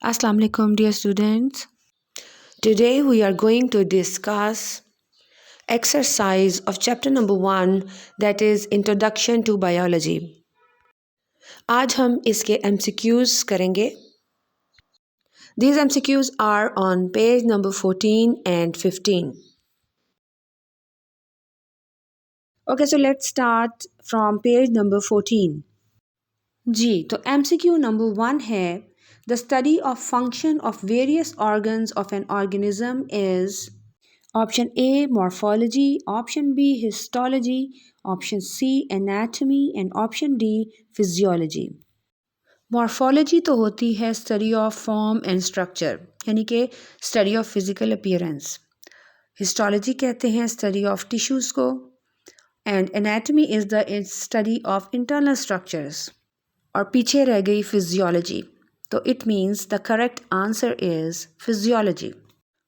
Assalamu alaikum, dear students. Today we are going to discuss exercise of chapter number 1, that is Introduction to Biology. आज हम इसके MCQs करेंगे. These MCQs are on page number 14 and 15. Okay, so let's start from page number 14. जी, तो MCQ number 1 है The study of function of various organs of an organism is Option A morphology, Option B histology, Option C anatomy and Option D physiology. Morphology तो होती है study of form and structure, यानी कि study of physical appearance. Histology कहते हैं study of tissues को, and anatomy is the study of internal structures. और पीछे रह गई physiology, तो it means the correct answer is physiology.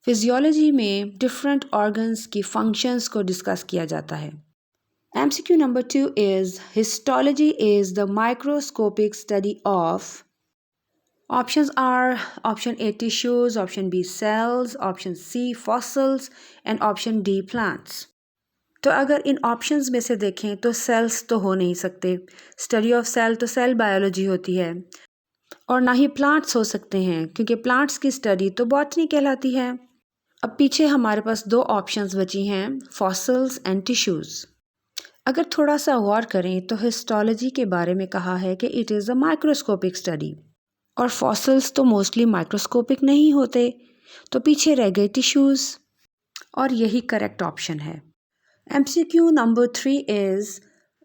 Physiology में डिफरेंट ऑर्गन्स की फंक्शंस को डिस्कस किया जाता है. MCQ number 2 is histology is the microscopic study of. Options are option A tissues, option B cells, option C fossils and option D plants. तो अगर इन options में से देखें तो सेल्स तो हो नहीं सकते. स्टडी ऑफ सेल तो सेल बायोलॉजी होती है, और ना ही प्लांट्स हो सकते हैं क्योंकि प्लांट्स की स्टडी तो बॉटनी कहलाती है. अब पीछे हमारे पास दो ऑप्शंस बची हैं, फॉसिल्स एंड टिश्यूज़. अगर थोड़ा सा गौर करें तो हिस्टोलॉजी के बारे में कहा है कि it is a microscopic study, और फॉसिल्स तो मोस्टली माइक्रोस्कोपिक नहीं होते, तो पीछे रह गए टिश्यूज़, और यही करेक्ट ऑप्शन है. MCQ number 3 is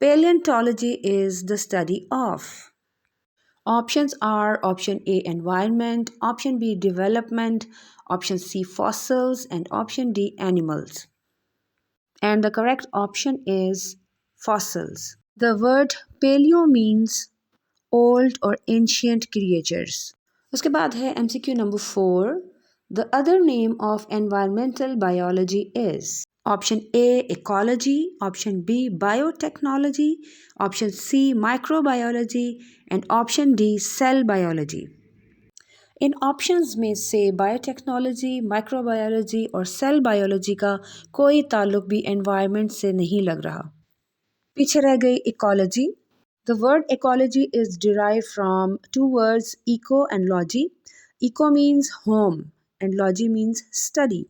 paleontology is the study of. Options are option A environment, option B development, option C fossils and option D animals. And the correct option is fossils. The word paleo means old or ancient creatures. उसके बाद है MCQ number 4. The other name of environmental biology is option A ecology, option B biotechnology, option C microbiology and option D cell biology. In options में से biotechnology, microbiology और cell biology का कोई ताल्लुक भी एनवायरनमेंट से नहीं लग रहा. पीछे रह गई ecology. The word ecology is derive from two words eco and logy. Eco means home and logy means study.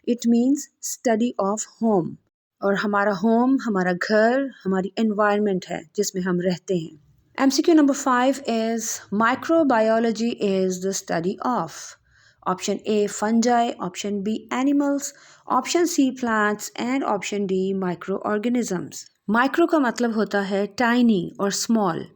It means study of home, और हमारा होम हमारा घर हमारी एनवायरनमेंट है जिसमें हम रहते हैं. MCQ number 5 is microbiology is the study of. Option A fungi, option B animals, option C plants and option D microorganisms. Micro का मतलब होता है tiny or small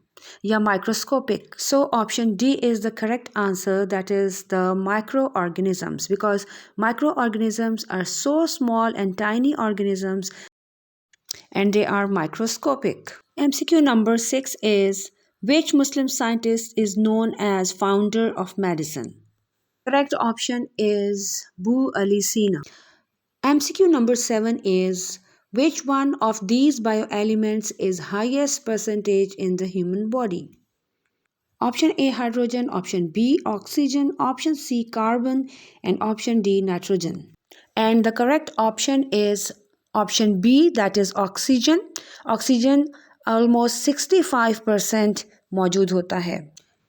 या microscopic. So option D is the correct answer, that is the microorganisms, because microorganisms are so small and tiny organisms and they are microscopic. MCQ number 6 is which Muslim scientist is known as founder of medicine? Correct option is Bu Ali Sina. MCQ number 7 is which one of these bioelements is highest percentage in the human body? Option A hydrogen, option B oxygen, option C carbon and option D nitrogen. And the correct option is option B, that is oxygen. Oxygen almost 65% मौजूद होता है.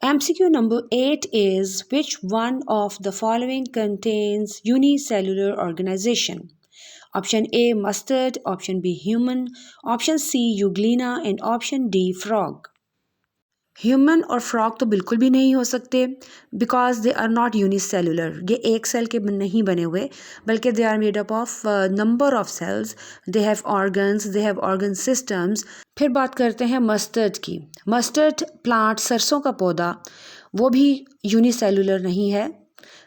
MCQ number 8 is which one of the following contains unicellular organization? Option A mustard, option B human, option C euglena and option D frog. Human और frog तो बिल्कुल भी नहीं हो सकते, because they are not unicellular. ये एक cell के नहीं बने हुए, बल्कि they are made up of number of cells. They have organs, they have organ systems. फिर बात करते हैं मस्टर्ड की. मस्टर्ड प्लांट, सरसों का पौधा, वो भी यूनिसेलुलर नहीं है.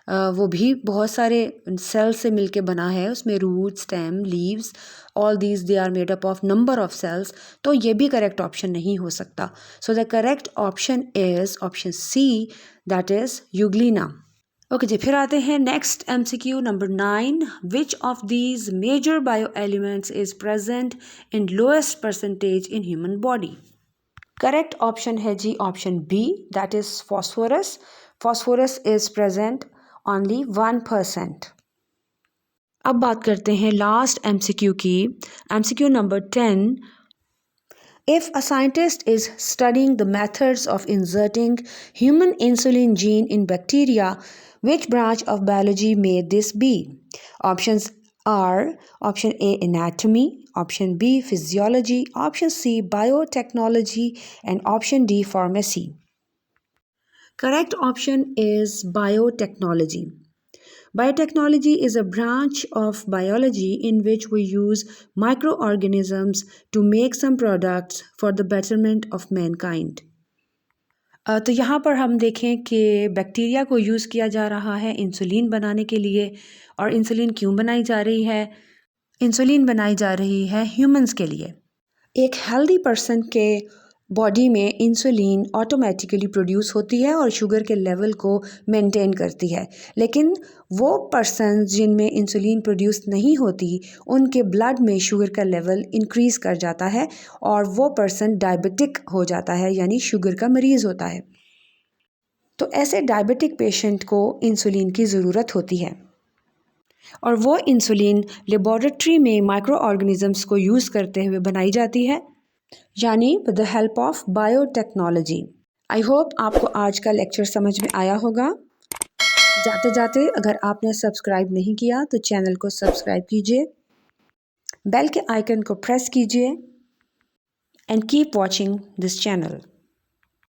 वो भी बहुत सारे सेल से मिलके बना है. उसमें root, stem, leaves, all these they are made up of number of cells. तो ये भी करेक्ट ऑप्शन नहीं हो सकता. So the correct option is option C, that is euglena. Okay जी, फिर आते हैं next MCQ number 9. Which of these major bio elements is present in lowest percentage in human body? Correct option है जी option B, that is phosphorus. phosphorus is present only 1%. अब बात करते हैं लास्ट MCQ की. MCQ number 10. If a scientist is studying the methods of inserting human insulin gene in bacteria, which branch of biology may this be? Options are option A anatomy, option B physiology, option C biotechnology, and option D pharmacy. Correct option is biotechnology. Biotechnology is a branch of biology in which we use microorganisms to make some products for the betterment of mankind. तो यहाँ पर हम देखें कि bacteria को use किया जा रहा है इंसुलिन बनाने के लिए. और इंसुलिन क्यों बनाई जा रही है? इंसुलिन बनाई जा रही है ह्यूमंस के लिए. एक हेल्दी पर्सन के बॉडी में इंसुलिन ऑटोमेटिकली प्रोड्यूस होती है और शुगर के लेवल को मेंटेन करती है. लेकिन वो पर्सन जिनमें इंसुलिन प्रोड्यूस नहीं होती, उनके ब्लड में शुगर का लेवल इंक्रीज़ कर जाता है और वो पर्सन डायबिटिक हो जाता है, यानी शुगर का मरीज़ होता है. तो ऐसे डायबिटिक पेशेंट को इंसुलिन की ज़रूरत होती है और वो इंसुलिन लेबोरेटरी में माइक्रो ऑर्गेनिजम्स को यूज़ करते हुए बनाई जाती है, यानी with the help of biotechnology. I hope आपको आज का लेक्चर समझ में आया होगा. जाते जाते अगर आपने सब्सक्राइब नहीं किया तो चैनल को सब्सक्राइब कीजिए, बेल के आइकन को प्रेस कीजिए and keep watching this channel.